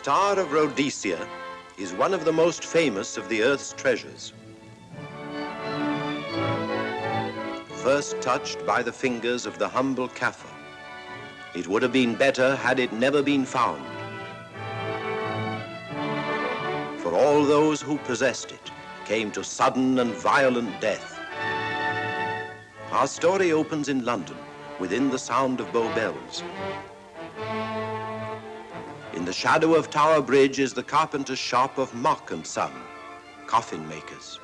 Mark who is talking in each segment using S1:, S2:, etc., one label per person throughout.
S1: Star of Rhodesia is one of the most famous of the Earth's treasures. First touched by the fingers of the humble Kaffir, it would have been better had it never been found. For all those who possessed it came to sudden and violent death. Our story opens in London, within the sound of Bow Bells. In the shadow of Tower Bridge is the carpenter's shop of Mock and Son, coffin makers.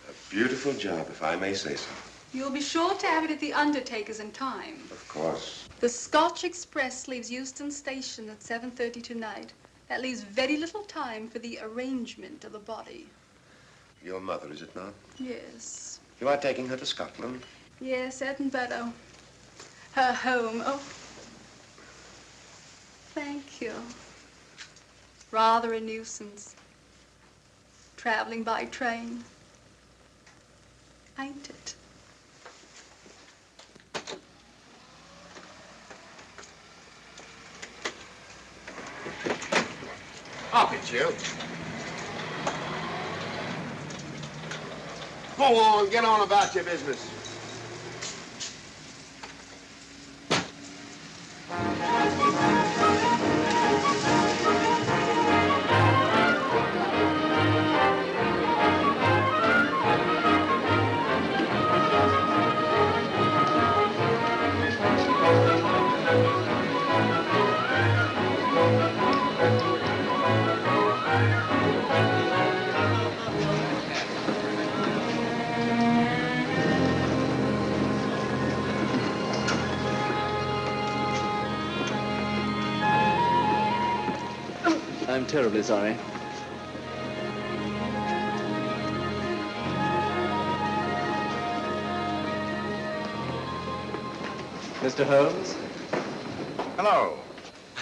S2: A beautiful job, if I may say so.
S3: You'll be sure to have it at the undertaker's in time.
S2: Of course.
S3: The Scotch Express leaves Euston Station at 7:30 tonight. That leaves very little time for the arrangement of the body.
S2: Your mother, is it not?
S3: Yes.
S2: You are taking her to Scotland?
S3: Yes, Edinburgh. Her home. Oh. Thank you. Rather a nuisance. Traveling by train. Ain't it?
S2: Up it, you. Go on, get on about your business.
S4: I'm terribly sorry. Mr. Holmes?
S5: Hello.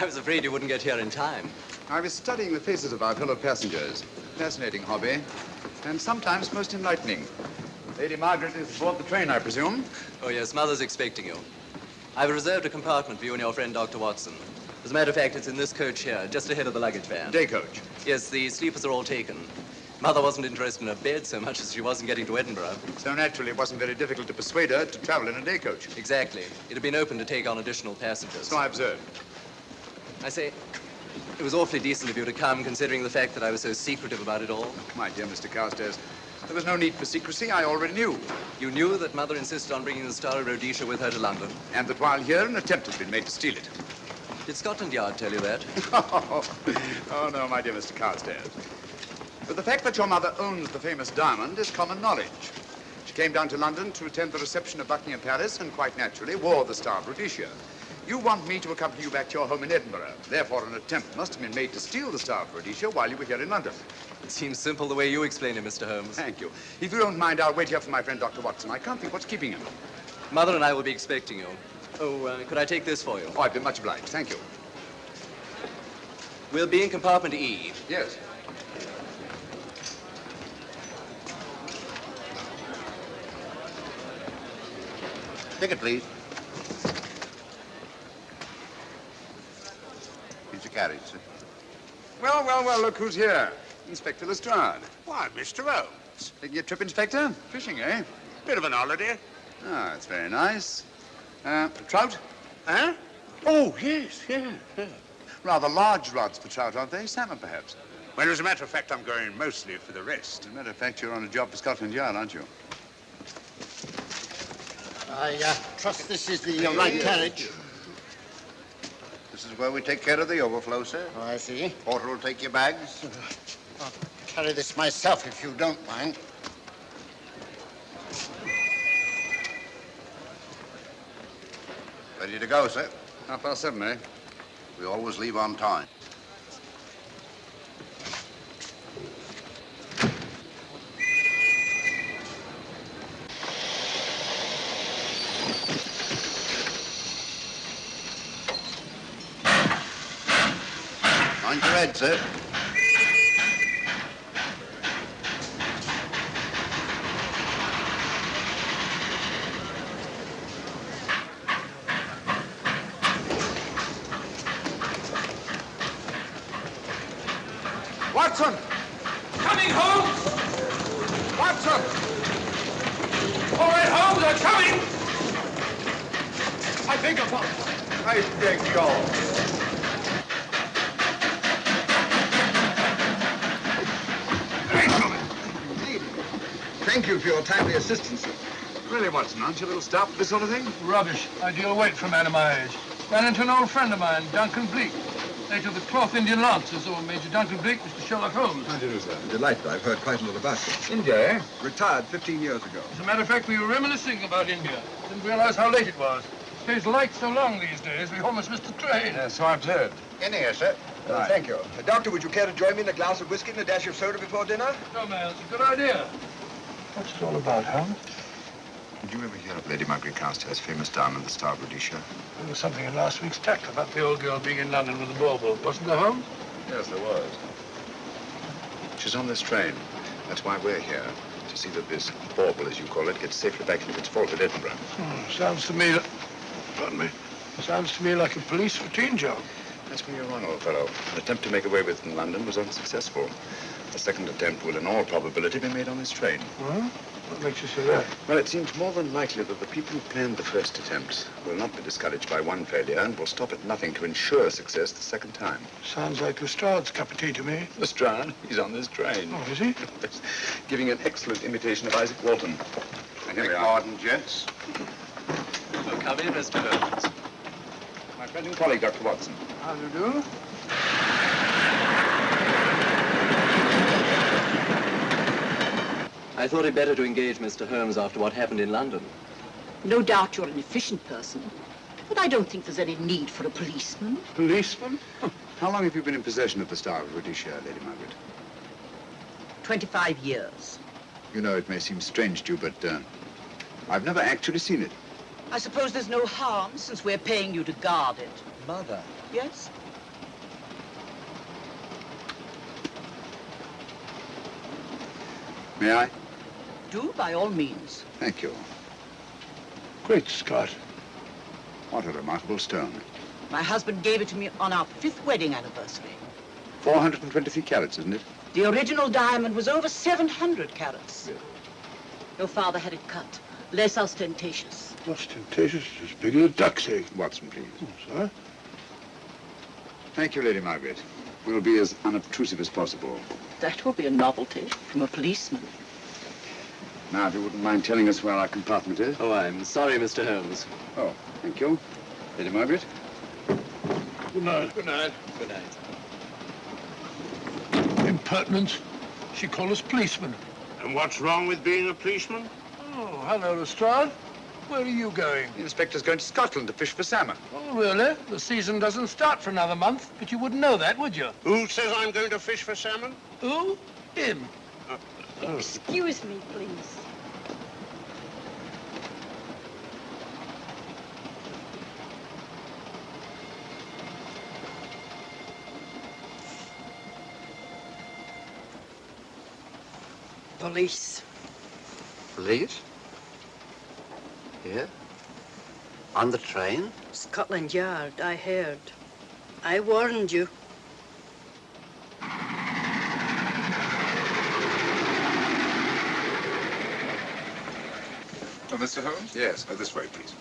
S4: I was afraid you wouldn't get here in time.
S5: I was studying the faces of our fellow passengers. Fascinating hobby, and sometimes most enlightening. Lady Margaret is aboard the train, I presume?
S4: Oh, yes, Mother's expecting you. I've reserved a compartment for you and your friend, Dr. Watson. As a matter of fact, it's in this coach here, just ahead of the luggage van.
S5: Day coach?
S4: Yes, the sleepers are all taken. Mother wasn't interested in a bed so much as she was in getting to Edinburgh.
S5: So naturally, it wasn't very difficult to persuade her to travel in a day coach.
S4: Exactly. It had been open to take on additional passengers.
S5: So I observed.
S4: I say, it was awfully decent of you to come, considering the fact that I was so secretive about it all.
S5: My dear Mr. Carstairs, there was no need for secrecy. I already knew.
S4: You knew that Mother insisted on bringing the Star of Rhodesia with her to London?
S5: And that while here, an attempt had been made to steal it.
S4: Did Scotland Yard tell you that?
S5: Oh, no, my dear Mr. Carstairs. But the fact that your mother owns the famous diamond is common knowledge. She came down to London to attend the reception of Buckingham Palace and quite naturally wore the Star of Rhodesia. You want me to accompany you back to your home in Edinburgh. Therefore, an attempt must have been made to steal the Star of Rhodesia while you were here in London.
S4: It seems simple the way you explain it, Mr. Holmes.
S5: Thank you. If you don't mind, I'll wait here for my friend, Dr. Watson. I can't think what's keeping him.
S4: Mother and I will be expecting you. Oh, could I take this for you?
S5: Oh, I've been much obliged. Thank you.
S4: We'll be in compartment E.
S5: Yes.
S2: Ticket, please. Here's your carriage, sir.
S5: Well, look who's here. Inspector Lestrade.
S6: Why, Mr. Holmes.
S5: Taking a trip, Inspector? Fishing, eh?
S6: Bit of an holiday.
S5: Ah, that's very nice. Trout?
S6: Huh? Oh, yes.
S5: Rather large rods for trout, aren't they? Salmon, perhaps?
S6: Well, as a matter of fact, I'm going mostly for the rest.
S5: As a matter of fact, you're on a job for Scotland Yard, aren't you?
S7: I trust this is the right carriage.
S2: This is where we take care of the overflow, sir.
S7: Oh, I see.
S2: Porter will take your bags.
S7: I'll carry this myself if you don't mind.
S2: Ready to go, sir.
S5: 7:30, eh?
S2: We always leave on time. Mind your head, sir.
S5: Watson!
S8: Coming, Holmes!
S5: Watson!
S8: All right, Holmes, I'm coming!
S5: I beg your pardon. I beg your...
S2: Thank you for your timely assistance, sir.
S5: Really, Watson, aren't you a little stout for this sort of thing?
S8: Rubbish. Ideal weight for a man of my age. Ran into an old friend of mine, Duncan Bleak. Late of the Cloth Indian Lancers, or Major Duncan Bleak, Mr. Sherlock Holmes.
S5: How do you do, sir?
S2: Delighted. I've heard quite a lot about you.
S5: India, eh?
S2: Retired 15 years ago.
S8: As a matter of fact, we were reminiscing about India. Didn't realize how late it was. Stays light so long these days, we almost missed the train.
S5: Yeah, so I've heard.
S2: In here, sir.
S5: Right.
S2: Thank you. Doctor, would you care to join me in a glass of whiskey and a dash of soda before dinner?
S8: No, man, it's a good idea. What's it all about, Holmes?
S5: Did you ever hear of Lady Margaret Carstairs' famous diamond, the Star of Rhodesia?
S8: There was something in last week's tack about the old girl being in London with the bauble, wasn't there, Holmes?
S5: Yes, there was. She's on this train. That's why we're here, to see that this bauble, as you call it, gets safely back into its vault at Edinburgh.
S8: Sounds to me... Pardon me. Sounds to me like a police routine job.
S5: That's where you're wrong, old fellow. An attempt to make away with it in London was unsuccessful. The second attempt will, in all probability, be made on this train.
S8: Well, what makes you say that?
S5: Well, it seems more than likely that the people who planned the first attempt will not be discouraged by one failure and will stop at nothing to ensure success the second time.
S8: Sounds like Lestrade's cup of tea to me.
S5: Lestrade, he's on this train.
S8: Oh, is he?
S5: Giving an excellent imitation of Isaac Walton. And here we are.
S2: Pardon, gents.
S4: Well, come in, Mr. Holmes.
S5: My friend and colleague, Dr. Watson.
S8: How do you do?
S4: I thought it better to engage Mr. Holmes after what happened in London.
S9: No doubt you're an efficient person, but I don't think there's any need for a policeman.
S8: Policeman?
S5: How long have you been in possession of the Star of Rhodesia, Lady Margaret?
S9: 25 years.
S5: You know, it may seem strange to you, but I've never actually seen it.
S9: I suppose there's no harm since we're paying you to guard it.
S4: Mother.
S9: Yes?
S5: May I?
S9: Do, by all means.
S5: Thank you.
S8: Great Scott.
S5: What a remarkable stone.
S9: My husband gave it to me on our 5th wedding anniversary.
S5: 423 carats, isn't it?
S9: The original diamond was over 700 carats.
S5: Yes.
S9: Your father had it cut, less ostentatious.
S8: Ostentatious, as big as a duck's egg.
S5: Watson, please.
S8: Oh, sir?
S5: Thank you, Lady Margaret. We'll be as unobtrusive as possible.
S9: That will be a novelty from a policeman.
S5: Now, if you wouldn't mind telling us where our compartment is.
S4: Oh, I'm sorry, Mr. Holmes.
S5: Oh, thank you. Lady Margaret?
S8: Good night. Good night.
S4: Good night.
S8: Impertinence. She called us policemen.
S6: And what's wrong with being a policeman?
S8: Oh, hello, Lestrade. Where are you going?
S5: The inspector's going to Scotland to fish for salmon.
S8: Oh, really? The season doesn't start for another month, but you wouldn't know that, would you?
S6: Who says I'm going to fish for salmon?
S8: Who? Him.
S3: Excuse me, please.
S10: Police.
S7: Police? Here? On the train?
S10: Scotland Yard, I heard. I warned you.
S5: Oh, Mr. Holmes? Yes. This way, please.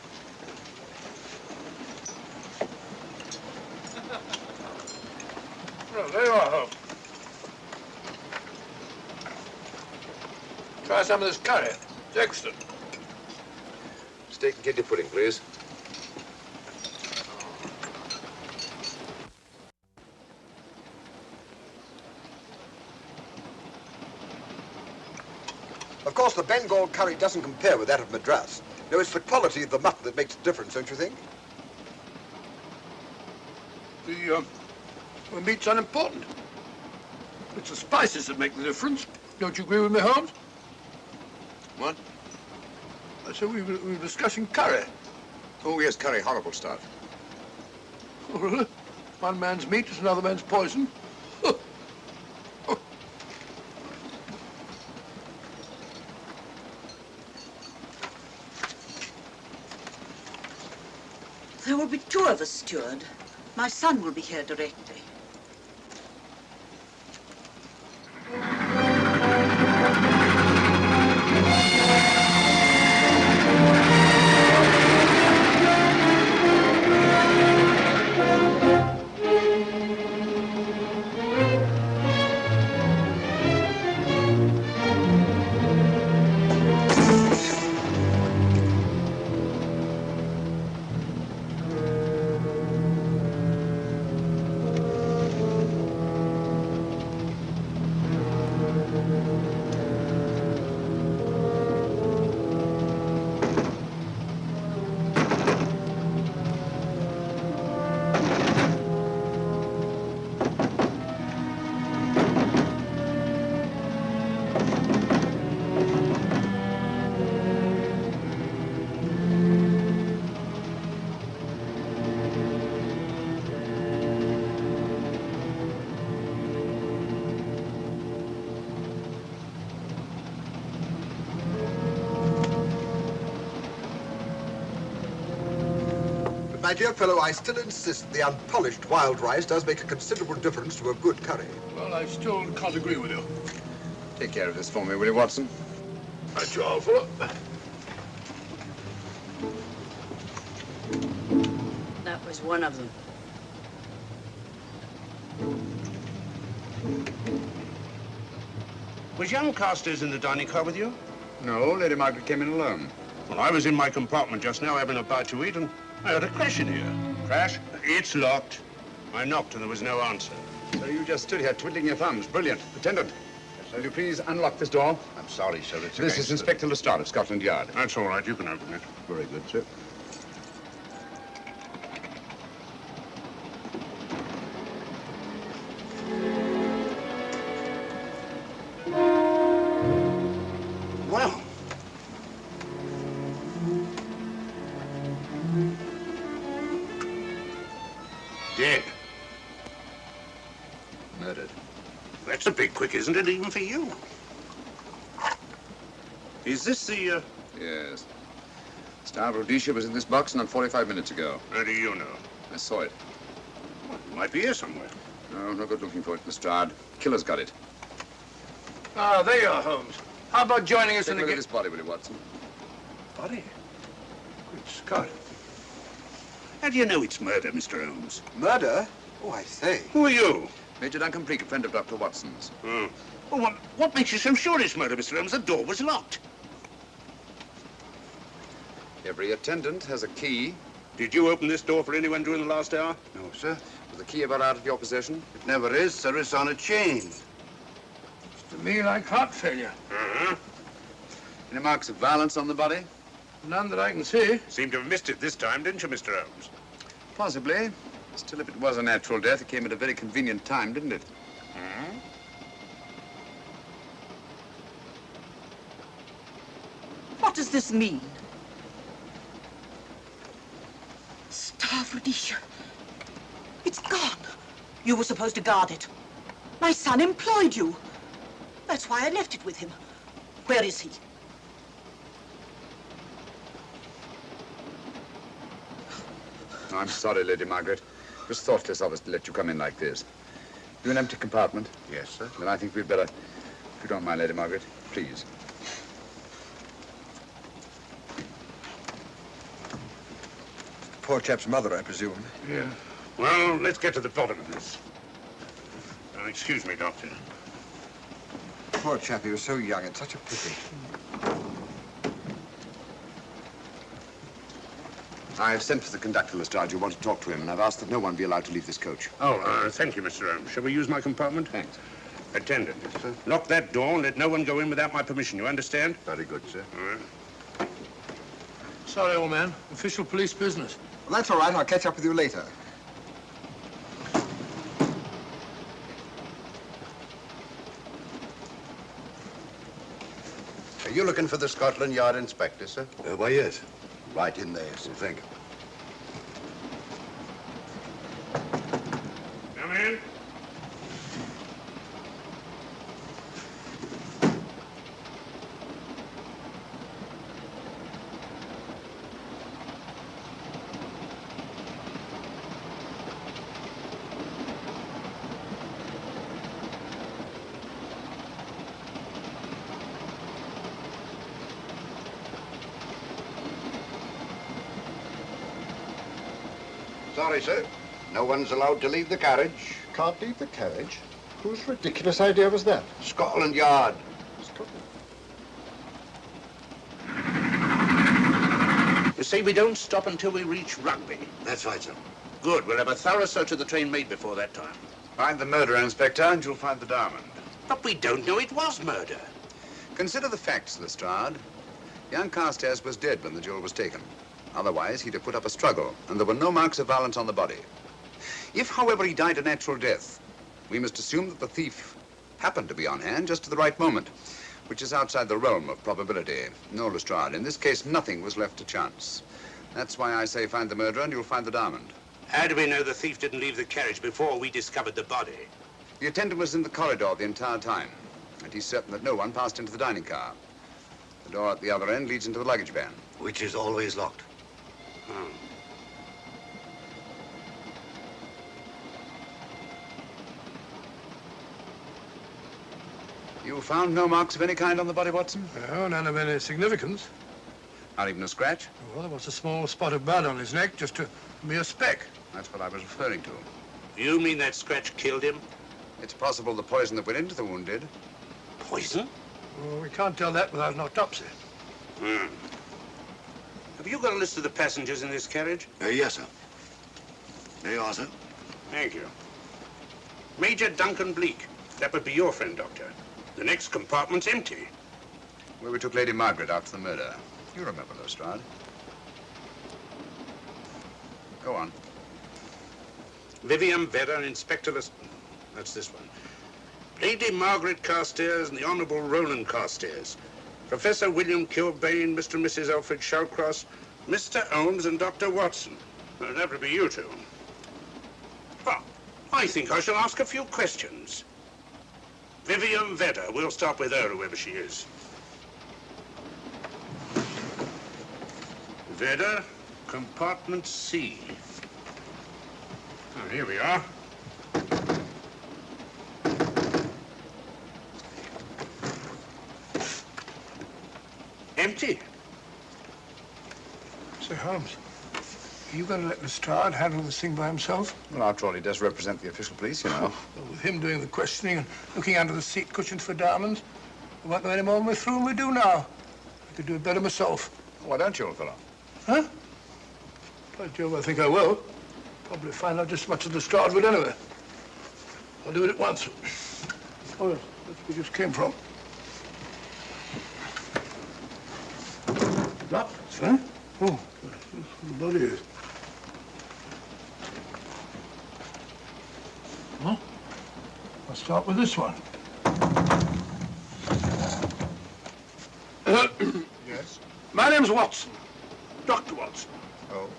S8: Oh, there you are, Holmes. Try some of this curry. It's excellent.
S5: Steak and kidney pudding, please.
S2: Of course, the Bengal curry doesn't compare with that of Madras. No, it's the quality of the mutton that makes the difference, don't you think?
S8: The meat's unimportant. It's the spices that make the difference. Don't you agree with me, Holmes?
S5: What?
S8: I said we were discussing curry.
S5: Oh, yes, curry. Horrible stuff.
S8: Oh, really? One man's meat is another man's poison.
S9: There will be 2 of us, steward. My son will be here directly.
S2: my dear fellow, I still insist the unpolished wild rice does make a considerable difference to a good curry.
S8: Well, I still can't agree with you.
S5: Take care of this for me, will you, Watson?
S6: That's your fault.
S10: That was one of them.
S6: Was young Carstairs in the dining car with you?
S5: No, Lady Margaret came in alone.
S6: Well, I was in my compartment just now having a bite to eat, and I heard a crash in here. Crash? It's locked. I knocked and there was no answer.
S5: So you just stood here twiddling your thumbs. Brilliant. Attendant, will you please unlock this door?
S6: I'm sorry, sir. It's
S5: This is Inspector Lestrade of Scotland Yard.
S6: That's all right. You can open it.
S5: Very good, sir.
S6: Well. Dead.
S5: Murdered.
S6: That's a bit quick, isn't it, even for you? Is this the,
S5: Yes. Star of Rhodesia was in this box not 45 minutes ago.
S6: How do you know?
S5: I saw it.
S6: Well, it might be here somewhere.
S5: No, no good looking for it, Lestrade. Killer's got it.
S8: Ah, there you are, Holmes. How about joining us
S5: Take
S8: in
S5: a
S8: the
S5: look at this body, will you, Watson?
S6: Body? Good Scott. How do you know it's murder, Mr. Holmes?
S2: Murder? Oh, I say.
S6: Who are you?
S5: Major Duncan Bleak, a friend of Dr. Watson's.
S6: Oh. Well, what makes you so sure it's murder, Mr. Holmes? The door was locked.
S5: Every attendant has a key.
S6: Did you open this door for anyone during the last hour?
S2: No, sir.
S5: Was the key ever out of your possession?
S2: It never is, sir. It's on a chain.
S8: To me, like heart failure.
S6: Uh-huh.
S5: Any marks of violence on the body?
S8: None that I can see.
S6: Seemed to have missed it this time, didn't you, Mr. Holmes?
S5: Possibly. Still, if it was a natural death, it came at a very convenient time, didn't it?
S6: Hmm?
S9: What does this mean? Star of Rhodesia. It's gone. You were supposed to guard it. My son employed you. That's why I left it with him. Where is he?
S5: I'm sorry, Lady Margaret. It was thoughtless of us to let you come in like this. You an empty compartment?
S2: Yes, sir.
S5: Then I think we'd better, if you don't mind, Lady Margaret, please.
S2: Poor chap's mother, I presume.
S6: Yeah. Well, let's get to the bottom of this. Excuse me, Doctor.
S2: Poor chap, he was so young. It's such a pity.
S5: I've sent for the conductor, Lestrade. You want to talk to him, and I've asked that no one be allowed to leave this coach.
S6: Oh, thank you, Mr. Holmes. Shall we use my compartment?
S5: Thanks.
S6: Attendant, sir. Lock that door and let no one go in without my permission. You understand?
S2: Very good, sir.
S6: All right.
S8: Sorry, old man. Official police business.
S2: Well, that's all right. I'll catch up with you later.
S11: Are you looking for the Scotland Yard inspector, sir?
S2: Why, yes.
S11: Right in there, sir.
S2: Thank you.
S6: Come in.
S11: Sorry, sir. No one's allowed to leave the carriage.
S7: Can't leave the carriage? Whose ridiculous idea was that?
S11: Scotland Yard.
S6: You see, we don't stop until we reach Rugby.
S11: That's right, sir.
S6: Good. We'll have a thorough search of the train made before that time.
S5: Find the murderer, Inspector, and you'll find the diamond.
S6: But we don't know it was murder.
S5: Consider the facts, Lestrade. Young Carstairs was dead when the jewel was taken. Otherwise, he'd have put up a struggle, and there were no marks of violence on the body. If, however, he died a natural death, we must assume that the thief happened to be on hand just at the right moment, which is outside the realm of probability. No, Lestrade, in this case, nothing was left to chance. That's why I say find the murderer and you'll find the diamond.
S6: How do we know the thief didn't leave the carriage before we discovered the body?
S5: The attendant was in the corridor the entire time, and he's certain that no one passed into the dining car. The door at the other end leads into the luggage van.
S11: Which is always locked.
S6: Oh.
S5: You found no marks of any kind on the body, Watson?
S8: No, none of any significance.
S5: Not even a scratch?
S8: Well, there was a small spot of blood on his neck, just a mere speck.
S5: That's what I was referring to.
S6: You mean that scratch killed him?
S5: It's possible the poison that went into the wound did.
S6: Poison?
S8: Well, we can't tell that without an autopsy.
S6: Hmm. Have you got a list of the passengers in this carriage?
S11: Yes, sir. There you are, sir.
S6: Thank you. Major Duncan Bleak. That would be your friend, Doctor. The next compartment's empty.
S5: Where we took Lady Margaret after the murder. You remember, Lestrade. Go on.
S6: Vivian Vedder, Inspector That's this one. Lady Margaret Carstairs and the Honourable Roland Carstairs. Professor William Kilbane, Mr. and Mrs. Alfred Shawcross, Mr. Holmes and Dr. Watson. Well, that would be you two. Well, I think I shall ask a few questions. Vivian Vedder, we'll start with her, whoever she is. Vedder, compartment C. Oh, here we are. Empty.
S8: Say, Holmes, are you going to let Lestrade handle this thing by himself?
S5: Well, after all, he does represent the official police, you know.
S8: Well, with him doing the questioning and looking under the seat cushions for diamonds, we won't know any more when we're through than we do now. I could do it better myself.
S5: Why don't you, old fellow?
S8: Huh? By Jove, I think I will. Probably find out just as much as Lestrade would anyway. I'll do it at once. Oh, yes, that's where we just came from. That, sir? Oh, the body is. Huh? I'll start with this one.
S7: Yes?
S8: My name's Watson. Dr. Watson.
S7: Oh.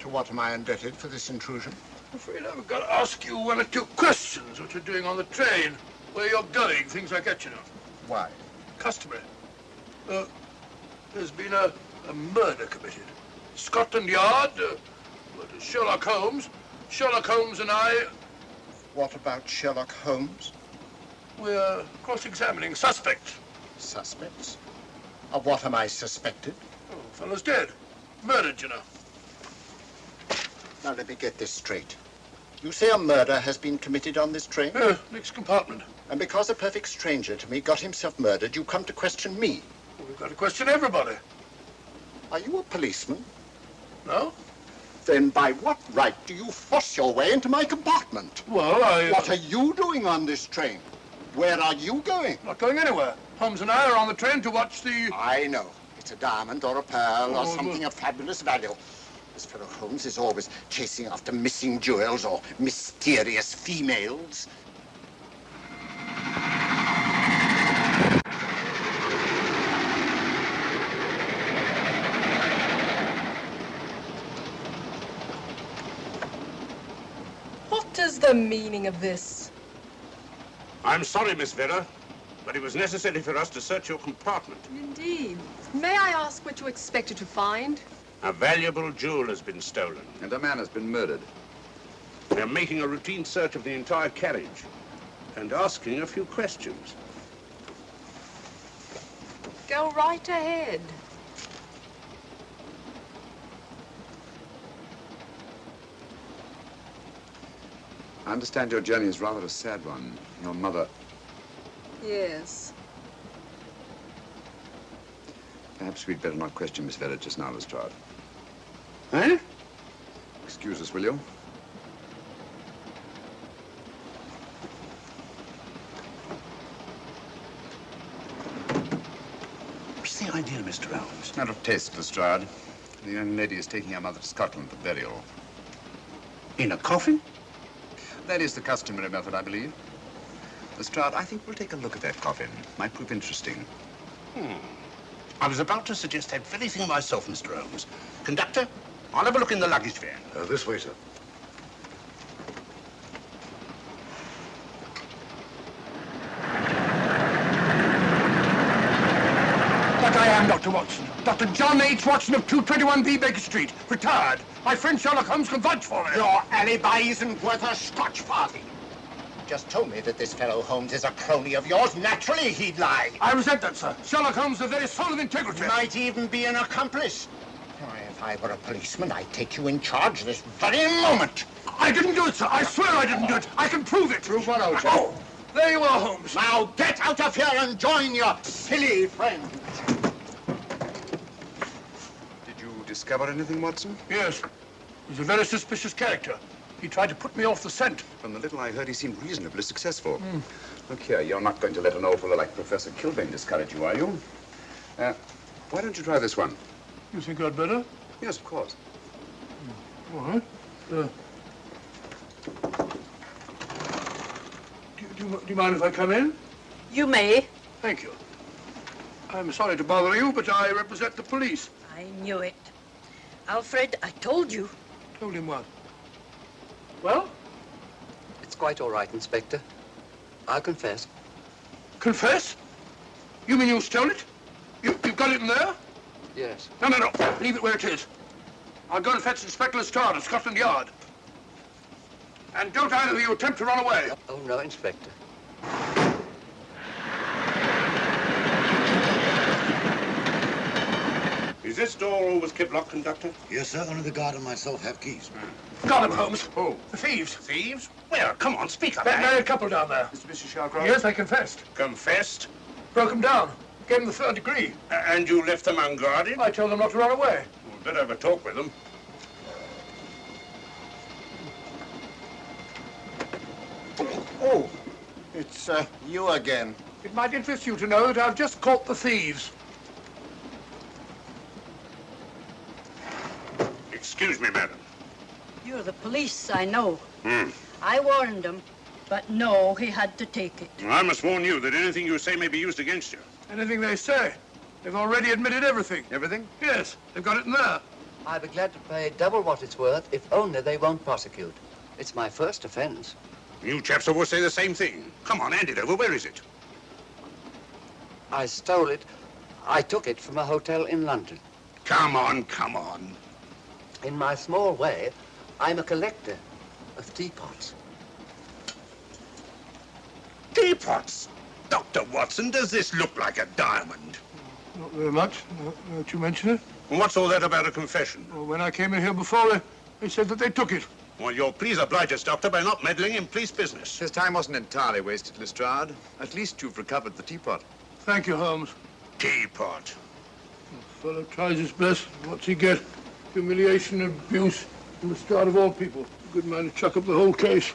S7: To what am I indebted for this intrusion?
S8: I'm afraid I've got to ask you one or two questions. What you're doing on the train, where you're going, things like that, you know.
S7: Why?
S8: Customary. There's been a murder committed. Scotland Yard, Sherlock Holmes. Sherlock Holmes and I...
S7: What about Sherlock Holmes?
S8: We're cross-examining suspects.
S7: Suspects? Of what am I suspected?
S8: Oh, fellow's dead. Murdered, you know.
S7: Now, let me get this straight. You say a murder has been committed on this train?
S8: Next compartment.
S7: And because a perfect stranger to me got himself murdered, you come to question me?
S8: Well, we've got to question everybody.
S7: Are you a policeman?
S8: No?
S7: Then by what right do you force your way into my compartment?
S8: Well,
S7: What are you doing on this train? Where are you going?
S8: Not going anywhere. Holmes and I are on the train to watch the...
S7: I know. It's a diamond or a pearl or something of fabulous value. This fellow Holmes is always chasing after missing jewels or mysterious females.
S12: What is the meaning of this?
S6: I'm sorry, Miss Vedder, but it was necessary for us to search your compartment.
S12: Indeed. May I ask what you expected to find?
S6: A valuable jewel has been stolen.
S5: And a man has been murdered.
S6: We're making a routine search of the entire carriage and asking a few questions.
S12: Go right ahead.
S5: I understand your journey is rather a sad one. Your mother...
S12: Yes.
S5: Perhaps we'd better not question Miss Vedder just now, Lestrade.
S6: Eh?
S5: Excuse us, will you?
S6: What's the idea, Mr. Holmes?
S5: Out of taste, Lestrade. The young lady is taking her mother to Scotland for burial.
S6: In a coffin?
S5: That is the customary method, I believe. Lestrade, I think we'll take a look at that coffin. Might prove interesting.
S6: I was about to suggest that very thing myself, Mr. Holmes. Conductor, I'll have a look in the luggage van.
S2: This way, sir.
S8: But I am Dr. Watson. Dr. John H. Watson of 221B Baker Street. Retired. My friend Sherlock Holmes can vouch for me.
S7: Your alibi isn't worth a Scotch farthing. just told me that this fellow Holmes is a crony of yours. Naturally, he'd lie.
S8: I resent that, sir. Sherlock Holmes is the very soul of integrity.
S7: Might even be an accomplice. Why, if I were a policeman, I'd take you in charge this very moment.
S8: I didn't do it, sir. I swear I didn't do it. I can prove it.
S7: Prove what, old chap?
S8: Oh, there you are, Holmes.
S7: Now get out of here and join your silly friends.
S5: Did you discover anything, Watson?
S8: Yes. He's a very suspicious character. He tried to put me off the scent.
S5: From the little I heard, he seemed reasonably successful. Look here, you're not going to let an old fellow like Professor Kilbane discourage you, are you? Why don't you try this one?
S8: You think I'd better?
S5: Yes, of course.
S8: All right. Do you mind if I come in?
S10: You may.
S8: Thank you. I'm sorry to bother you, but I represent the police.
S10: I knew it. Alfred, I told you.
S8: Told him what? Well?
S4: It's quite all right, Inspector. I'll confess.
S8: Confess? You mean you stole it? You've got it in there?
S4: Yes.
S8: No. Leave it where it is. I'll go and fetch Inspector Lestrade at Scotland Yard. And don't either of you attempt to run away.
S4: Oh, no, Inspector.
S6: Is this door always kept locked, Conductor?
S11: Yes, sir. Only the guard and myself have keys.
S8: Got him, Holmes.
S6: Who?
S8: The thieves.
S6: Thieves? Where? Come on, speak up.
S8: That married couple down there.
S5: Mr. Sherlock?
S8: Yes, I confessed.
S6: Confessed?
S8: Broke them down. Gave them the third degree.
S6: And you left them unguarded?
S8: I told them not to run away.
S6: We'd better have a talk with them.
S7: Oh, it's you again.
S8: It might interest you to know that I've just caught the thieves.
S6: Excuse me, madam.
S10: You're the police, I know. I warned him, but no, he had to take it.
S6: I must warn you that anything you say may be used against you.
S8: Anything they say. They've already admitted everything.
S5: Everything?
S8: Yes, they've got it in there.
S4: I'd be glad to pay double what it's worth if only they won't prosecute. It's my first offense.
S6: You chaps always say the same thing. Come on, hand it over. Where is it?
S4: I stole it. I took it from a hotel in London.
S6: Come on.
S4: In my small way, I'm a collector of teapots.
S6: Teapots? Dr. Watson, does this look like a diamond?
S8: Not very much, now that you mention it.
S6: And what's all that about a confession?
S8: Well, when I came in here before, they said that they took it.
S6: Well, you'll please oblige us, Doctor, by not meddling in police business.
S5: His time wasn't entirely wasted, Lestrade. At least you've recovered the teapot.
S8: Thank you, Holmes.
S6: Teapot.
S8: The fellow tries his best. What's he get? Humiliation and abuse from the start of all people. A good man to chuck up the whole case.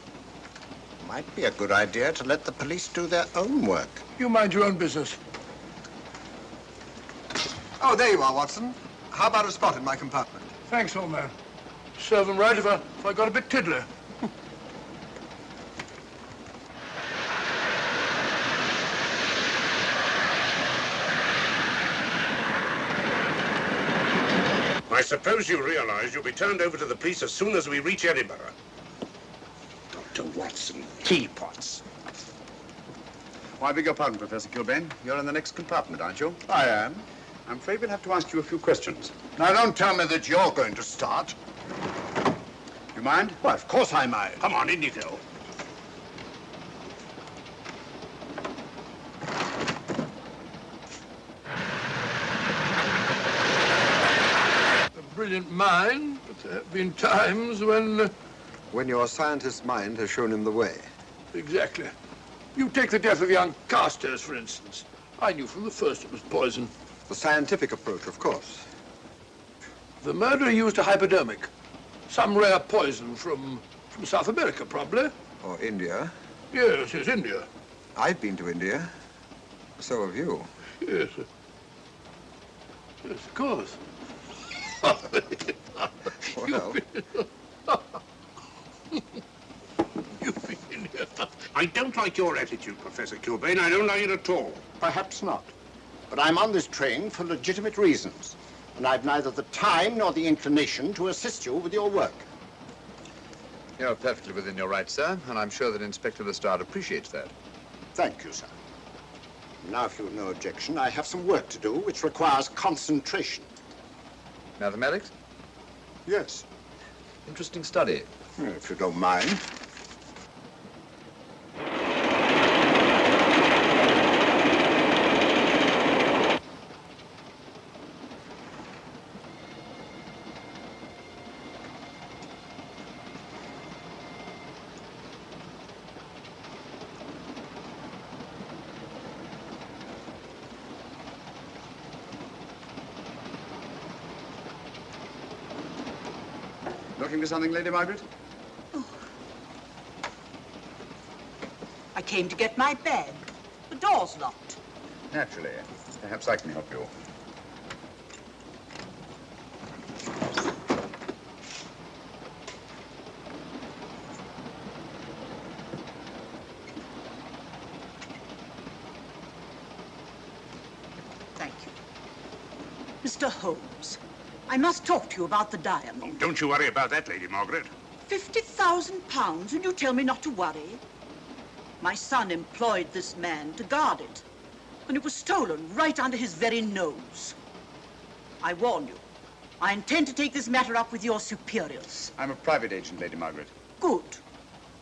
S7: Might be a good idea to let the police do their own work.
S8: You mind your own business.
S2: Oh, there you are, Watson. How about a spot in my compartment?
S8: Thanks, old man. Serve him right if I got a bit tiddly.
S6: I suppose you realize you'll be turned over to the police as soon as we reach Edinburgh. Dr. Watson, teapots.
S5: Oh, I beg your pardon, Professor Kilbane. You're in the next compartment, aren't you?
S7: I am.
S5: I'm afraid we'll have to ask you a few questions.
S7: Now, don't tell me that you're going to start.
S5: You mind?
S7: Well, of course I mind.
S6: Come on, in you go.
S8: A brilliant mind, but there have been times when...
S2: When your scientist's mind has shown him the way.
S8: Exactly. You take the death of young Carstairs, for instance. I knew from the first it was poison.
S2: The scientific approach, of course.
S8: The murderer used a hypodermic. Some rare poison from South America, probably.
S2: Or India.
S8: Yes, India.
S2: I've been to India. So have you.
S8: Yes. Yes, of course.
S2: Well,
S8: You've been in here.
S6: I don't like your attitude, Professor Kilbane. I don't like it at all.
S7: Perhaps not. But I'm on this train for legitimate reasons. And I've neither the time nor the inclination to assist you with your work.
S5: You're perfectly within your rights, sir, and I'm sure that Inspector Lestrade appreciates that.
S7: Thank you, sir. Now, if you've no objection, I have some work to do which requires concentration.
S5: Mathematics?
S7: Yes.
S5: Interesting study.
S7: If you don't mind.
S5: Looking for something, Lady Margaret?
S9: I came to get my bag. The door's locked.
S5: Naturally. Perhaps I can help you.
S9: Thank you. Mr. Holmes, I must talk to you about the diamond.
S6: Oh, don't you worry about that, Lady Margaret.
S9: £50,000, and you tell me not to worry? My son employed this man to guard it, and it was stolen right under his very nose. I warn you, I intend to take this matter up with your superiors.
S5: I'm a private agent, Lady Margaret.
S9: Good.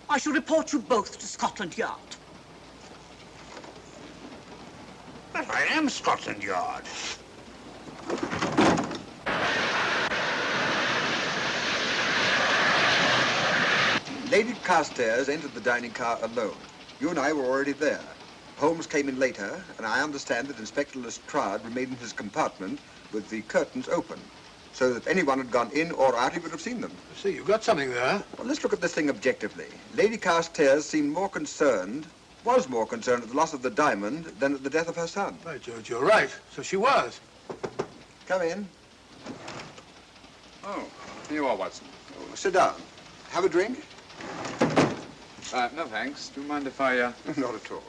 S9: I shall report you both to Scotland Yard.
S6: But I am Scotland Yard.
S2: Lady Carstairs entered the dining car alone. You and I were already there. Holmes came in later, and I understand that Inspector Lestrade remained in his compartment with the curtains open, so that if anyone had gone in or out, he would have seen them.
S8: See, you've got something there.
S2: Well, let's look at this thing objectively. Lady Carstairs seemed more concerned at the loss of the diamond than at the death of her son.
S8: By George, you're right. So she was.
S2: Come in.
S5: Oh, here you are, Watson.
S2: Oh, sit down. Have a drink?
S5: No, thanks. Do you mind if I,
S2: Not at all.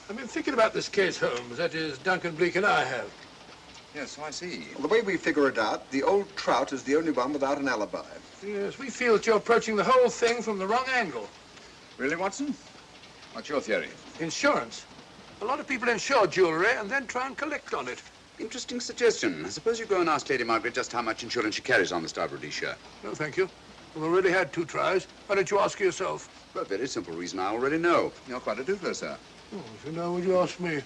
S8: I've been thinking about this case, Holmes. That is, Duncan Bleak and I have.
S5: Yes, so I see.
S2: Well, the way we figure it out, the old trout is the only one without an alibi.
S8: Yes, we feel that you're approaching the whole thing from the wrong angle.
S5: Really, Watson? What's your theory?
S8: Insurance. A lot of people insure jewelry and then try and collect on it.
S5: Interesting suggestion. I suppose you go and ask Lady Margaret just how much insurance she carries on the Star Rhodesia.
S8: No, thank you. We've already had 2 tries. Why don't you ask her yourself?
S5: For a very simple reason I already know. You're quite a doodler, sir.
S8: Oh, if you know, would you ask me?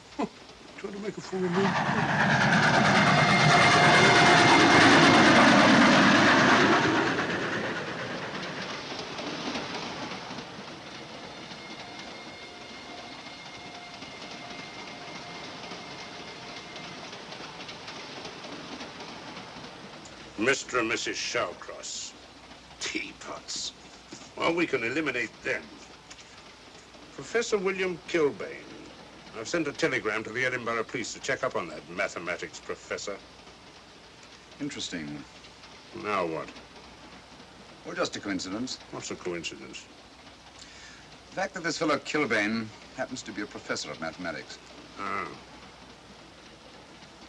S8: Trying to make a fool of me.
S6: Mr. and Mrs. Shawcross. Teapots. Well, we can eliminate them. Professor William Kilbane. I've sent a telegram to the Edinburgh police to check up on that mathematics professor.
S5: Interesting.
S6: Now what?
S5: Well, just a coincidence.
S6: What's a coincidence?
S5: The fact that this fellow Kilbane happens to be a professor of mathematics.
S6: Ah.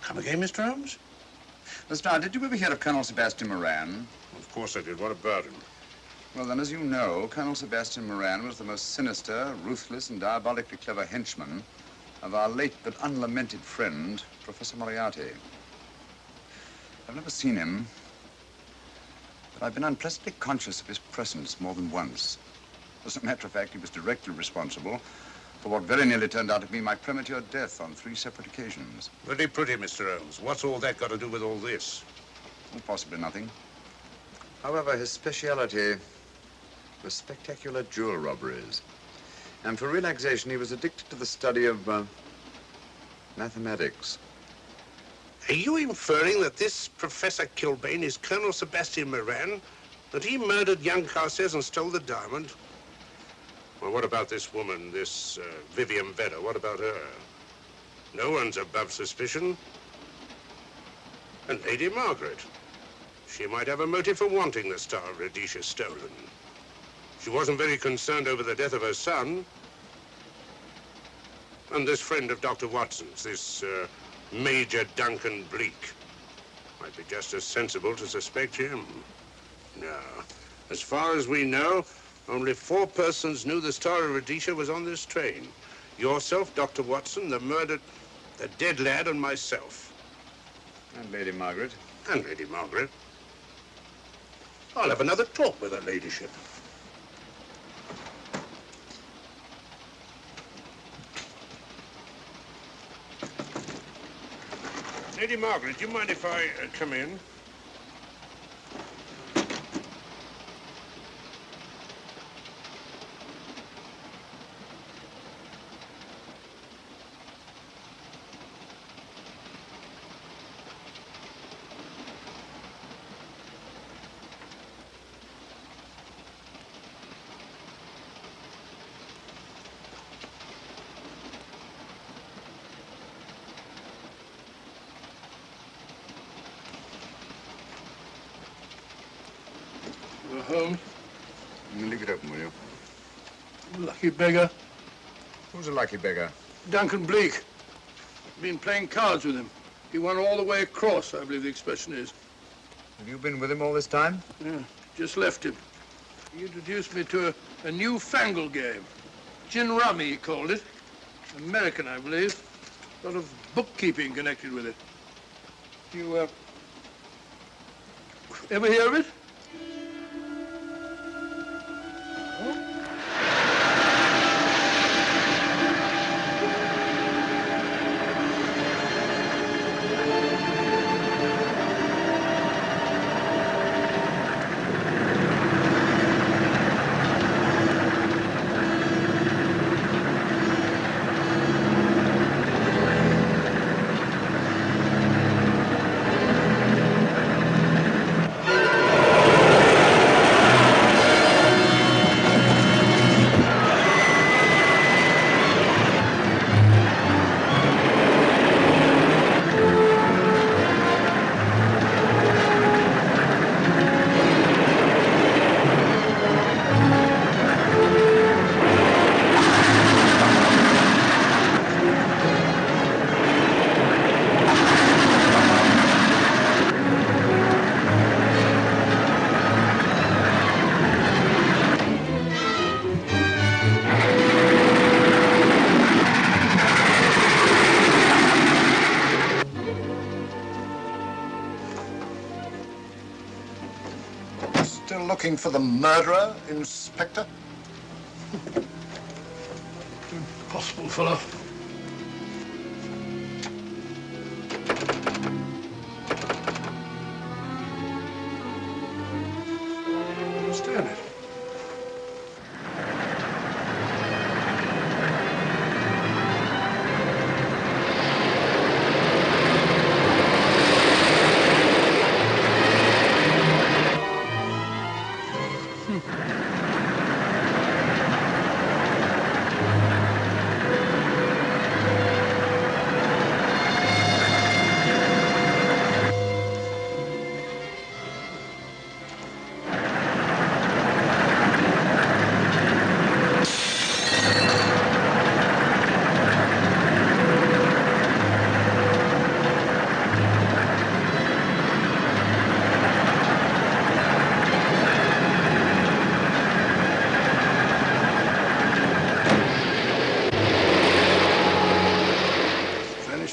S6: Come again, Mr. Holmes?
S5: Lestrade, did you ever hear of Colonel Sebastian Moran?
S6: Of course I did. What about him?
S5: Well, then, as you know, Colonel Sebastian Moran was the most sinister, ruthless, and diabolically clever henchman of our late but unlamented friend, Professor Moriarty. I've never seen him, but I've been unpleasantly conscious of his presence more than once. As a matter of fact, he was directly responsible for what very nearly turned out to be my premature death on 3 separate occasions.
S6: Very pretty, Mr. Holmes. What's all that got to do with all this?
S5: Well, possibly nothing. However, his speciality was spectacular jewel robberies. And for relaxation, he was addicted to the study of mathematics.
S6: Are you inferring that this Professor Kilbane is Colonel Sebastian Moran? That he murdered young Carstairs and stole the diamond? Well, what about this woman, this Vivian Vedder? What about her? No one's above suspicion. And Lady Margaret. She might have a motive for wanting the Star of Rhodesia stolen. She wasn't very concerned over the death of her son. And this friend of Dr. Watson's, this Major Duncan Bleak, might be just as sensible to suspect him. No. As far as we know, only 4 persons knew the Star of Rhodesia was on this train. Yourself, Dr. Watson, the dead lad, and myself.
S5: And Lady Margaret.
S6: And Lady Margaret. I'll have another talk with her ladyship. Lady Margaret, do you mind if I come in?
S8: Holmes.
S5: Leave it open, will you?
S8: Lucky beggar.
S5: Who's a lucky beggar?
S8: Duncan Bleak. Been playing cards with him. He won all the way across, I believe the expression is.
S5: Have you been with him all this time?
S8: Yeah, just left him. He introduced me to a newfangled game. Gin rummy, he called it. American, I believe. A lot of bookkeeping connected with it. You, ever hear of it?
S11: Still looking for the murderer, Inspector?
S8: Impossible, fellow. I understand it.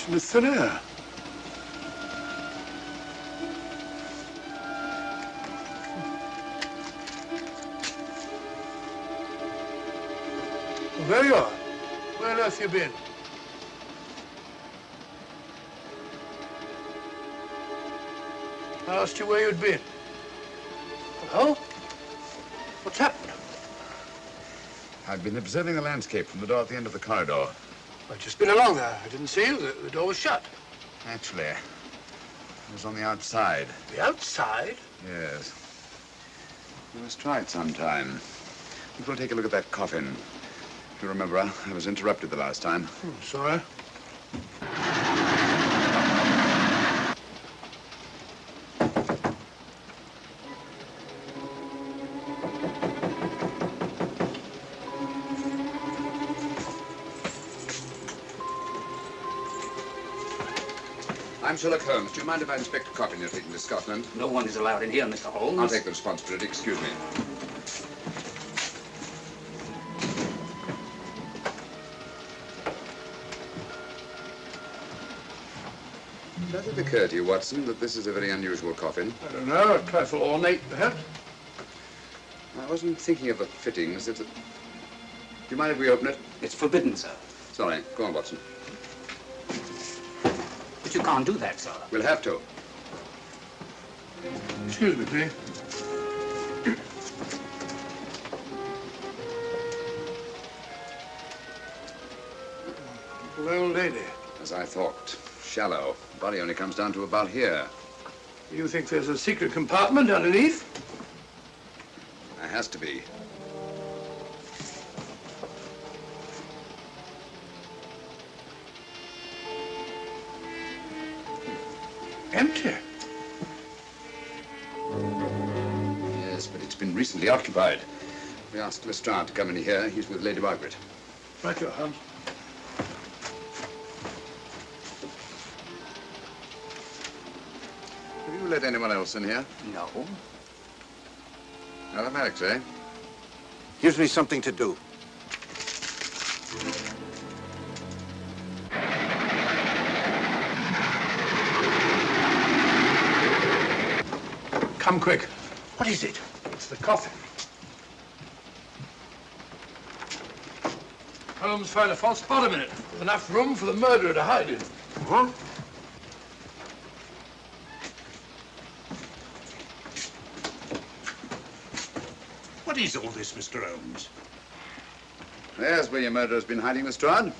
S8: In the thin air. Well, there you are. Where on earth you been? I asked you where you'd been. Hello? What's happened?
S5: I've been observing the landscape from the door at the end of the corridor.
S8: I've just been along there. I didn't see you. The door was shut.
S5: Actually, I was on the outside.
S8: The outside?
S5: Yes. We must try it sometime. We'll take a look at that coffin. If you remember, I was interrupted the last time.
S8: Sorry.
S5: I'm Sherlock Holmes. Do you mind if I inspect a coffin you're taking to Scotland?
S13: No one is allowed in here, Mr. Holmes.
S5: I'll take the responsibility. Excuse me. Does it occur to you, Watson, that this is a very unusual coffin?
S8: I don't know. A trifle ornate, perhaps.
S5: I wasn't thinking of the fittings. Do you mind if we open it?
S13: It's forbidden, sir.
S5: Sorry. Go on, Watson.
S13: But you can't do that, sir.
S5: We'll have to.
S8: Excuse me, please. Little old lady.
S5: As I thought. Shallow. Body only comes down to about here.
S8: You think there's a secret compartment underneath?
S5: There has to be.
S8: Empty.
S5: Yes, but it's been recently occupied. We asked Lestrade to come in here. He's with Lady Margaret.
S8: Right, your Holmes.
S5: Have you let anyone else in here?
S7: No.
S5: Mathematics, eh?
S11: Gives me something to do.
S8: Come quick.
S11: What is it?
S8: It's the coffin. Holmes found a false bottom in it. Enough room for the murderer to hide in.
S11: Huh? What is all this, Mr. Holmes?
S5: There's where your murderer's been hiding, Lestrade.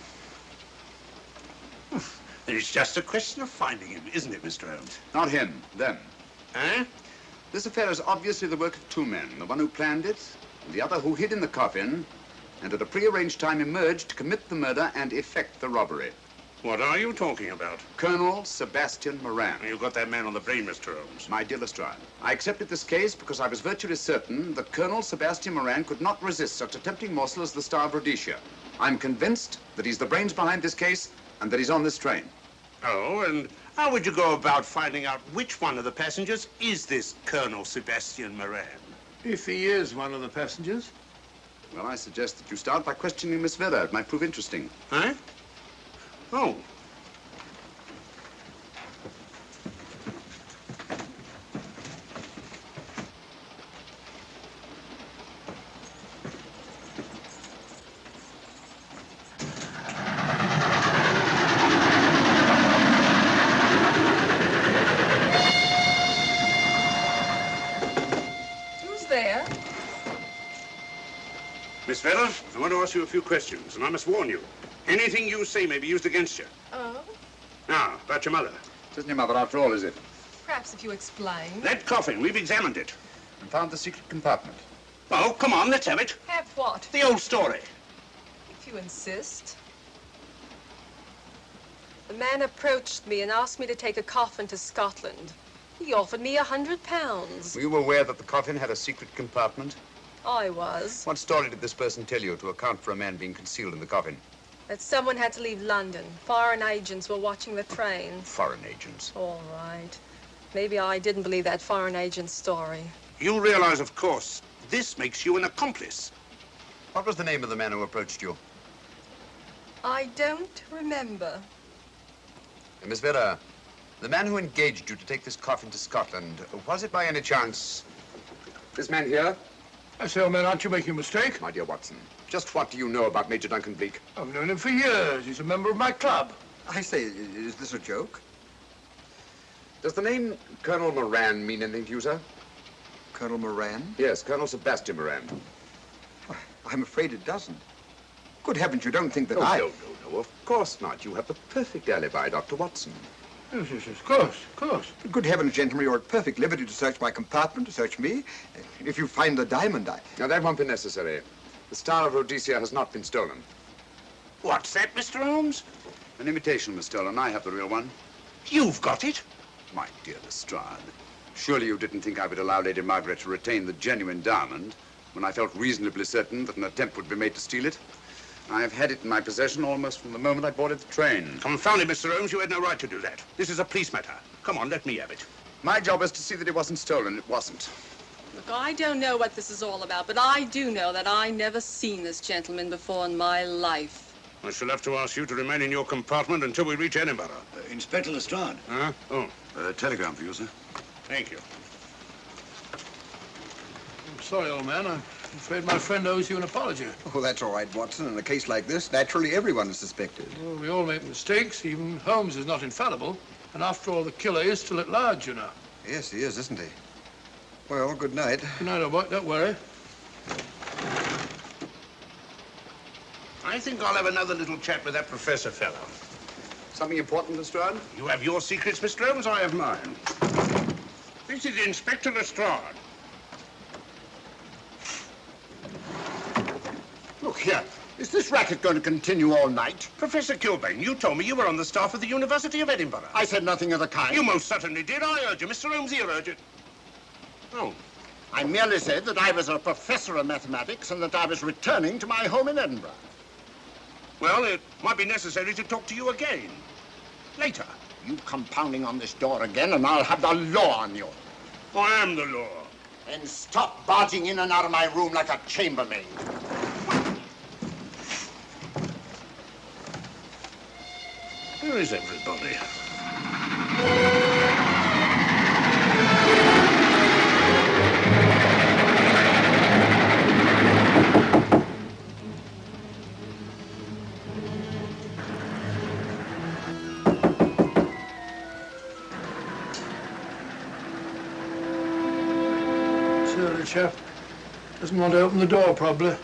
S11: It's just a question of finding him, isn't it, Mr. Holmes?
S5: Not him, them.
S11: Eh?
S5: This affair is obviously the work of two men, the one who planned it, and the other who hid in the coffin, and at a prearranged time emerged to commit the murder and effect the robbery.
S11: What are you talking about?
S5: Colonel Sebastian Moran.
S11: You got that man on the brain, Mr. Holmes.
S5: My dear Lestrade, I accepted this case because I was virtually certain that Colonel Sebastian Moran could not resist such a tempting morsel as the Star of Rhodesia. I'm convinced that he's the brains behind this case and that he's on this train.
S11: Oh, and how would you go about finding out which one of the passengers is this Colonel Sebastian Moran?
S8: If he is one of the passengers.
S5: Well, I suggest that you start by questioning Miss Vera. It might prove interesting.
S11: Huh? Oh.
S12: Who's there?
S11: Miss Vera, I want to ask you a few questions, and I must warn you. Anything you say may be used against you.
S12: Oh?
S11: Now, about your mother.
S5: It isn't your mother after all, is it?
S12: Perhaps if you explain.
S11: That coffin, we've examined it.
S5: And found the secret compartment.
S11: Oh, come on, let's have it.
S12: Have what?
S11: The old story.
S12: If you insist. The man approached me and asked me to take a coffin to Scotland. He offered me £100.
S5: Were you aware that the coffin had a secret compartment?
S12: I was.
S5: What story did this person tell you to account for a man being concealed in the coffin?
S12: That someone had to leave London. Foreign agents were watching the train.
S5: Foreign agents.
S12: All right. Maybe I didn't believe that foreign agent story.
S11: You realize, of course, this makes you an accomplice.
S5: What was the name of the man who approached you?
S12: I don't remember.
S5: Miss Vera, the man who engaged you to take this coffin to Scotland, was it by any chance this man here?
S8: I say, old man, aren't you making a mistake?
S5: My dear Watson, just what do you know about Major Duncan Bleak?
S8: I've known him for years. He's a member of my club.
S2: I say, is this a joke?
S5: Does the name Colonel Moran mean anything to you, sir?
S2: Colonel Moran?
S5: Yes, Colonel Sebastian Moran.
S2: I'm afraid it doesn't. Good heavens, you don't think that
S5: No,
S2: I...
S5: of course not. You have the perfect alibi, Dr. Watson.
S8: Yes, of course.
S2: Good heavens, gentlemen, you're at perfect liberty to search my compartment, to search me. If you find the diamond,
S5: Now, that won't be necessary. The Star of Rhodesia has not been stolen.
S11: What's that, Mr. Holmes?
S5: An imitation was stolen. I have the real one.
S11: You've got it?
S5: My dear Lestrade, surely you didn't think I would allow Lady Margaret to retain the genuine diamond when I felt reasonably certain that an attempt would be made to steal it? I have had it in my possession almost from the moment I boarded the train.
S11: Confound it, Mr. Holmes, you had no right to do that. This is a police matter. Come on, let me have it.
S5: My job was to see that it wasn't stolen. It wasn't.
S12: Look, I don't know what this is all about, but I do know that I never seen this gentleman before in my life.
S11: I shall have to ask you to remain in your compartment until we reach Edinburgh.
S6: Inspector Lestrade.
S11: Huh? Oh.
S6: Telegram for you, sir.
S11: Thank you.
S8: I'm sorry, old man. I'm afraid my friend owes you an apology.
S2: Oh, that's all right, Watson. In a case like this, naturally everyone is suspected.
S8: Well, we all make mistakes. Even Holmes is not infallible. And after all, the killer is still at large, you know.
S2: Yes, he is, isn't he? Well, good night.
S8: Good night, old boy. Don't worry.
S11: I think I'll have another little chat with that professor fellow.
S5: Something important, Lestrade?
S11: You have your secrets, Mr. Holmes, I have mine. This is Inspector Lestrade.
S7: Look here. Is this racket going to continue all night?
S11: Professor Kilbane, you told me you were on the staff of the University of Edinburgh.
S7: I said nothing of the kind.
S11: You most certainly did. I urge you. Mr. Holmes here urged it. Oh,
S7: I merely said that I was a professor of mathematics and that I was returning to my home in Edinburgh.
S6: Well, it might be necessary to talk to you again. Later.
S7: You come pounding on this door again and I'll have the law on you.
S6: I am the law.
S7: Then stop barging in and out of my room like a chambermaid.
S6: Where is everybody?
S8: Surly chap. Doesn't want to open the door, probably.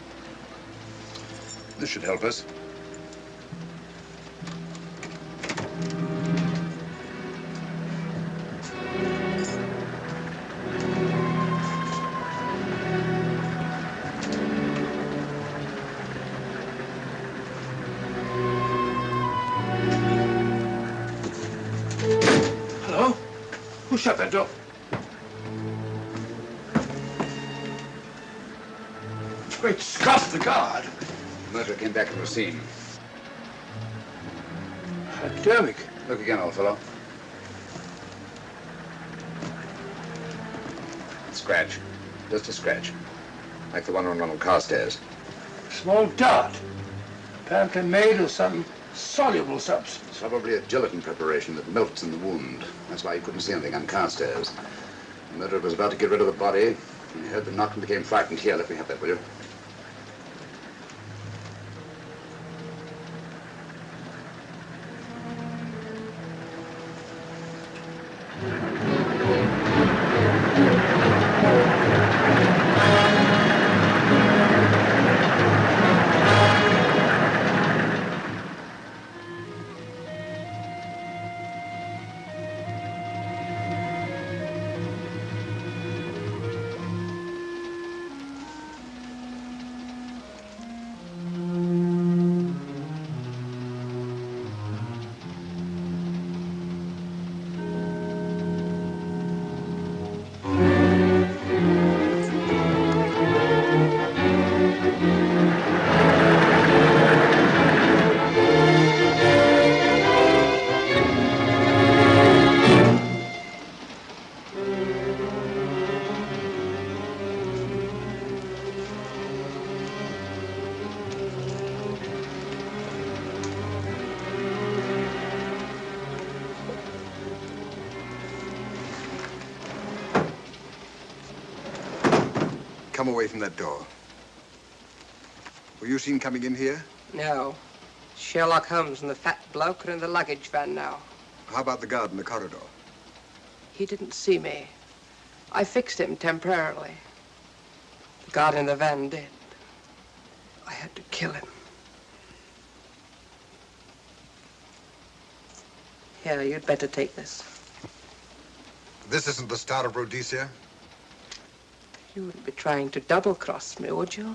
S5: This should help us.
S8: Hello? Who shut that door? Great Scott, the guard.
S5: Murderer came back to the scene.
S8: Academic.
S5: Look again, old fellow. Scratch. Just a scratch. Like the one on Ronald Carstairs.
S8: Small dart. Apparently made of some soluble substance.
S5: It's probably a gelatin preparation that melts in the wound. That's why you couldn't see anything on Carstairs. The murderer was about to get rid of the body. He heard the knock and became frightened. Here, let me have that, will you?
S2: Come away from that door. Were you seen coming in here?
S14: No. Sherlock Holmes and the fat bloke are in the luggage van now.
S2: How about the guard in the corridor?
S14: He didn't see me. I fixed him temporarily. The guard in the van did. I had to kill him. Here, you'd better take this.
S2: This isn't the Star of Rhodesia?
S14: You wouldn't be trying to double-cross me, would you?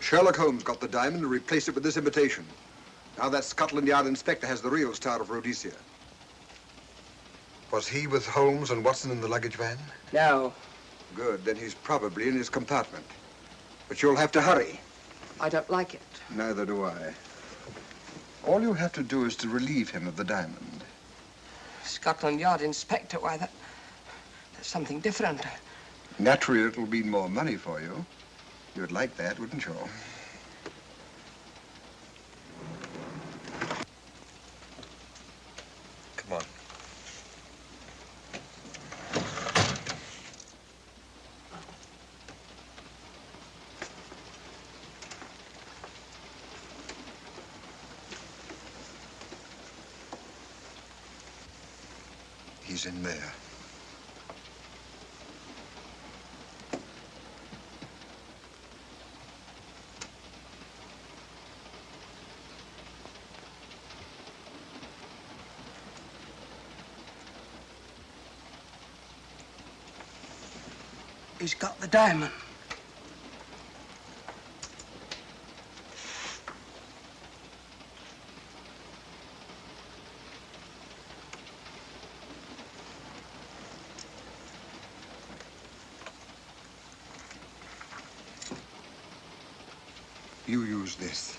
S2: Sherlock Holmes got the diamond and replaced it with this imitation. Now that Scotland Yard inspector has the real Star of Rhodesia. Was he with Holmes and Watson in the luggage van?
S14: No.
S2: Good, then he's probably in his compartment. But you'll have to hurry.
S14: I don't like it.
S2: Neither do I. All you have to do is to relieve him of the diamond.
S14: Scotland Yard inspector, why, that's something different.
S2: Naturally, it'll mean more money for you. You'd like that, wouldn't you? Come on. He's in there.
S14: He's got the diamond.
S2: You use this.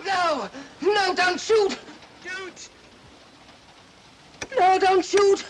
S14: No! No, don't shoot! Don't! No, don't shoot!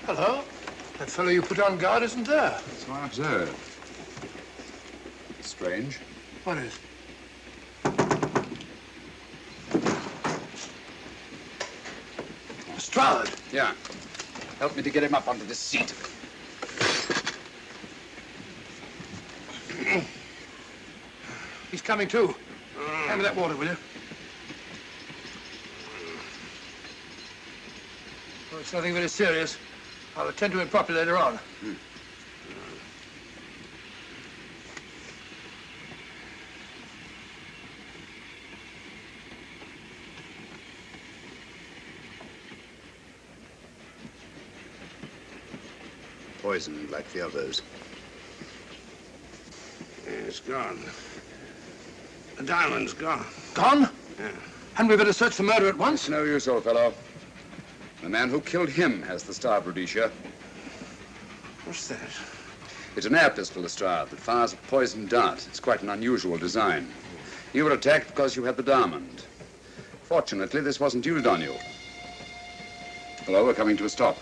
S8: Hello. That fellow you put on guard isn't there.
S5: So I observed. Strange.
S8: What is? Lestrade.
S5: Yeah. Help me to get him up onto this seat.
S8: He's coming too. Hand me that water, will you? Oh, it's nothing very serious. I'll attend to him properly later on.
S5: Poisoned like the others.
S6: Yeah, it's gone. The diamond's gone.
S8: Gone?
S6: Yeah.
S8: Hadn't we better search for murder at once?
S5: It's no use, old fellow. The man who killed him has the star of Rhodesia.
S6: What's that?
S5: It's an air pistol, Lestrade, that fires a poisoned dart. It's quite an unusual design. You were attacked because you had the diamond. Fortunately, this wasn't used on you. Hello, we're coming to a stop.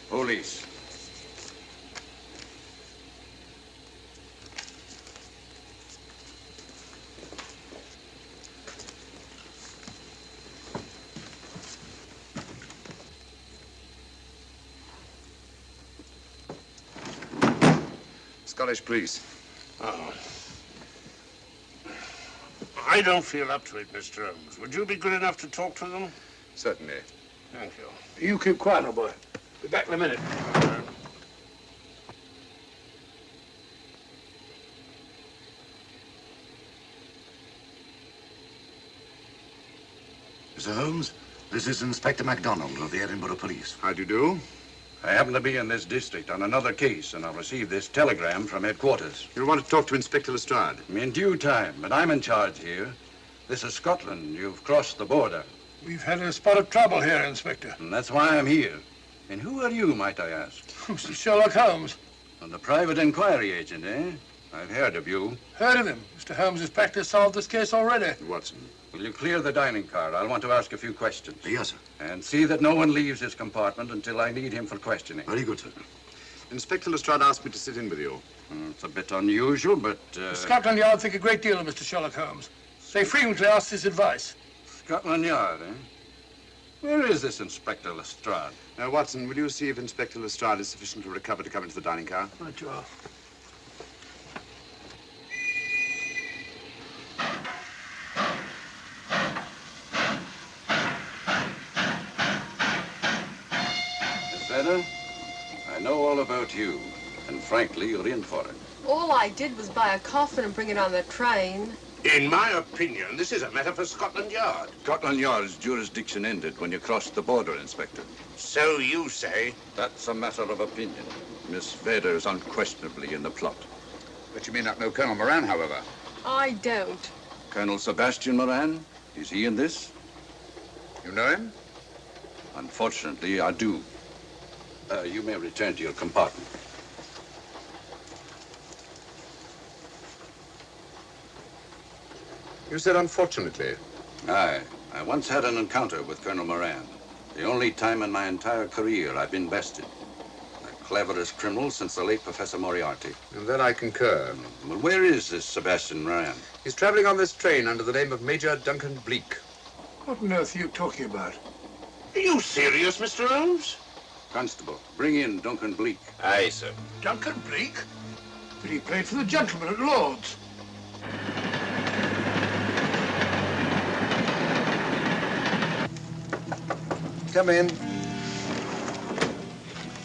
S5: Police. Scottish police.
S6: Oh. I don't feel up to it, Mr. Holmes. Would you be good enough to talk to them?
S5: Certainly.
S6: Thank you.
S8: You keep quiet, old boy. Be back in a minute.
S15: Mr. Holmes, this is Inspector MacDonald of the Edinburgh Police.
S5: How do you do?
S15: I happen to be in this district on another case, and I've received this telegram from headquarters.
S5: You want to talk to Inspector Lestrade?
S15: In due time, but I'm in charge here. This is Scotland. You've crossed the border.
S8: We've had a spot of trouble here, Inspector.
S15: And that's why I'm here. And who are you, might I ask?
S8: Mr. Sherlock Holmes.
S15: And the private inquiry agent, eh? I've heard of you.
S8: Heard of him. Mr. Holmes has practically solved this case already.
S5: Watson.
S15: Will you clear the dining car? I'll want to ask a few questions. Yes, sir. And see that no one leaves his compartment until I need him for questioning. Very good, sir.
S5: Inspector Lestrade asked me to sit in with you.
S15: It's a bit unusual, but...
S8: Scotland Yard think a great deal of Mr. Sherlock Holmes. They frequently ask his advice.
S15: Scotland Yard, eh? Where is this Inspector Lestrade?
S5: Watson, will you see if Inspector Lestrade is sufficiently recovered to come into the dining car?
S8: Right, you are.
S15: Miss Vedder, I know all about you, and frankly, you're in for it.
S12: All I did was buy a coffin and bring it on the train.
S6: In my opinion, this is a matter for Scotland Yard.
S15: Scotland Yard's jurisdiction ended when you crossed the border, Inspector.
S6: So you say?
S15: That's a matter of opinion. Miss Vader is unquestionably in the plot.
S5: But you may not know Colonel Moran, however.
S12: I don't.
S15: Colonel Sebastian Moran, is he in this?
S5: You know him?
S15: Unfortunately, I do. You may return to your compartment.
S5: You said unfortunately.
S15: Aye. I once had an encounter with Colonel Moran. The only time in my entire career I've been bested. The cleverest criminal since the late Professor Moriarty.
S5: And that I concur.
S15: Well, where is this Sebastian Moran?
S5: He's traveling on this train under the name of Major Duncan Bleak.
S8: What on earth are you talking about?
S6: Are you serious, Mr. Holmes?
S15: Constable, bring in Duncan Bleak.
S6: Aye, sir.
S8: Duncan Bleak? But he played for the gentleman at Lord's.
S2: Come in.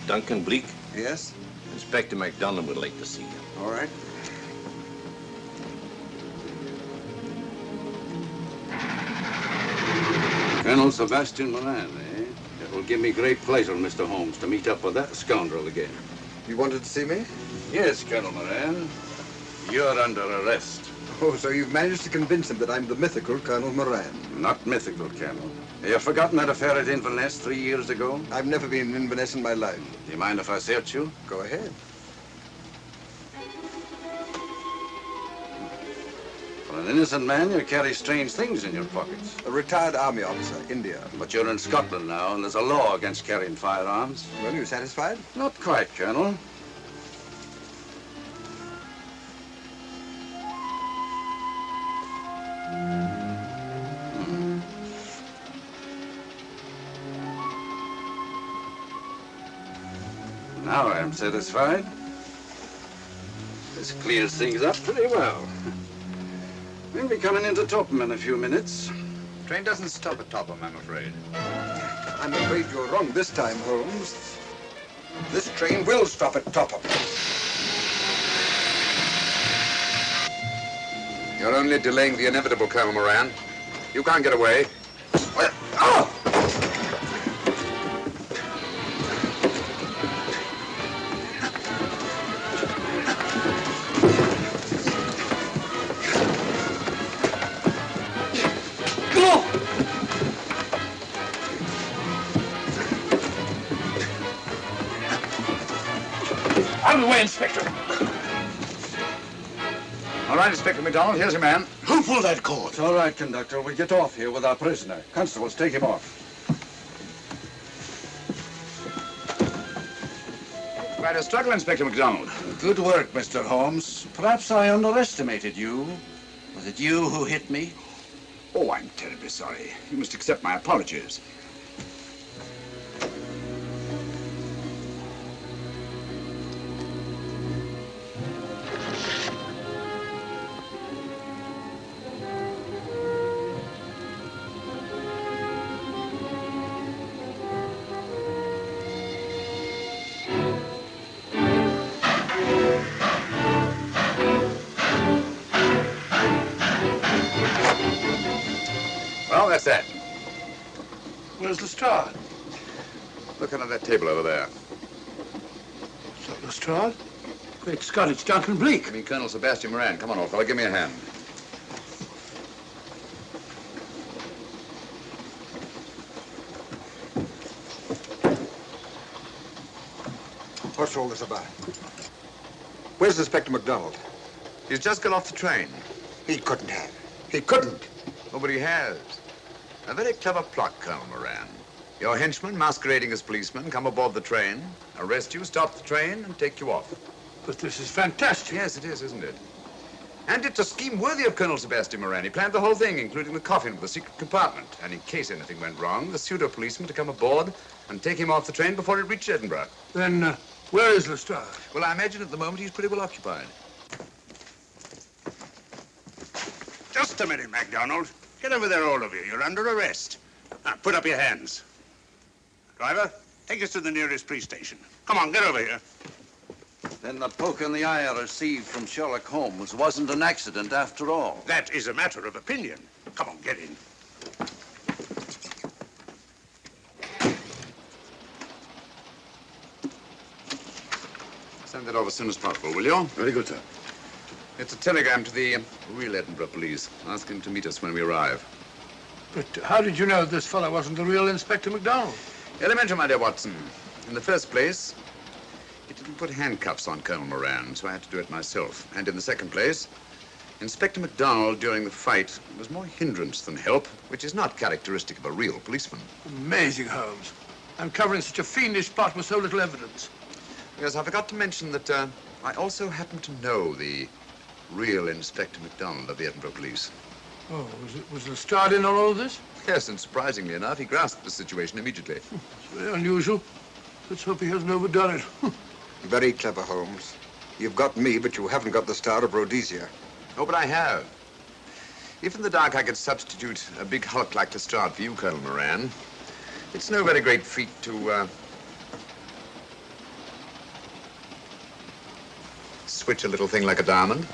S1: Duncan Bleak?
S2: Yes?
S1: Inspector MacDonald would like to see you.
S2: All right.
S15: Colonel Sebastian Moran, eh? It will give me great pleasure, Mr. Holmes, to meet up with that scoundrel again.
S2: You wanted to see me?
S15: Yes, Colonel Moran. You're under arrest.
S2: Oh, so you've managed to convince him that I'm the mythical Colonel Moran.
S15: Not mythical, Colonel. Have you forgotten that affair at Inverness 3 years ago?
S2: I've never been in Inverness in my life.
S15: Do you mind if I search you?
S2: Go ahead.
S15: For an innocent man, you carry strange things in your pockets.
S2: A retired army officer, India.
S15: But you're in Scotland now, and there's a law against carrying firearms.
S2: Well, you satisfied?
S15: Not quite, Colonel. Now I'm satisfied. This clears things up pretty well. We'll be coming into Topham in a few minutes.
S5: Train doesn't stop at Topham, I'm afraid.
S2: I'm afraid you're wrong this time, Holmes. This train will stop at Topham.
S5: You're only delaying the inevitable, Colonel Moran. You can't get away.
S2: Oh!
S8: Out of the way, Inspector.
S5: All right, Inspector MacDonald, here's your man.
S6: Who pulled that cord?
S15: It's all right, conductor. We'll get off here with our prisoner. Constables, take him off.
S5: Quite a struggle, Inspector MacDonald.
S15: Good work, Mr. Holmes. Perhaps I underestimated you. Was it you who hit me?
S5: Oh, I'm terribly sorry. You must accept my apologies. Well, that's that.
S8: Where's Lestrade?
S5: Look under that table over there.
S8: Is that Lestrade? Great Scott, it's Duncan Bleak.
S5: I mean, Colonel Sebastian Moran. Come on, old fella, give me a hand.
S2: What's all this about? Where's Inspector MacDonald?
S5: He's just got off the train.
S2: He couldn't have. He couldn't.
S5: Nobody has. A very clever plot, Colonel Moran. Your henchmen, masquerading as policemen, come aboard the train, arrest you, stop the train, and take you off.
S8: But this is fantastic.
S5: Yes, it is, isn't it? And it's a scheme worthy of Colonel Sebastian Moran. He planned the whole thing, including the coffin with the secret compartment. And in case anything went wrong, the pseudo-policeman to come aboard and take him off the train before it reached Edinburgh.
S8: Then, where is Lestrade?
S5: Well, I imagine at the moment he's pretty well occupied.
S6: Just a minute, MacDonald. Get over there, all of you. You're under arrest. Now, put up your hands. Driver, take us to the nearest police station. Come on, get over here.
S15: Then the poke in the eye I received from Sherlock Holmes wasn't an accident after all.
S6: That is a matter of opinion. Come on, get in.
S5: Send that off as soon as possible, will you?
S6: Very good, sir.
S5: It's a telegram to the real Edinburgh police, asking to meet us when we arrive.
S8: But how did you know this fellow wasn't the real Inspector MacDonald?
S5: Elementary, my dear Watson. In the first place, he didn't put handcuffs on Colonel Moran, so I had to do it myself. And in the second place, Inspector MacDonald, during the fight, was more hindrance than help, which is not characteristic of a real policeman.
S8: Amazing, Holmes. Uncovering such a fiendish plot with so little evidence.
S5: Yes, I forgot to mention that I also happen to know the real Inspector MacDonald of the Edinburgh Police.
S8: Oh, was Lestrade in on all this?
S5: Yes, and surprisingly enough, he grasped the situation immediately.
S8: It's very unusual. Let's hope he hasn't overdone it.
S2: Very clever, Holmes. You've got me, but you haven't got the Star of Rhodesia.
S5: Oh, but I have. If in the dark I could substitute a big hulk like Lestrade for you, Colonel Moran, it's no very great feat to switch a little thing like a diamond.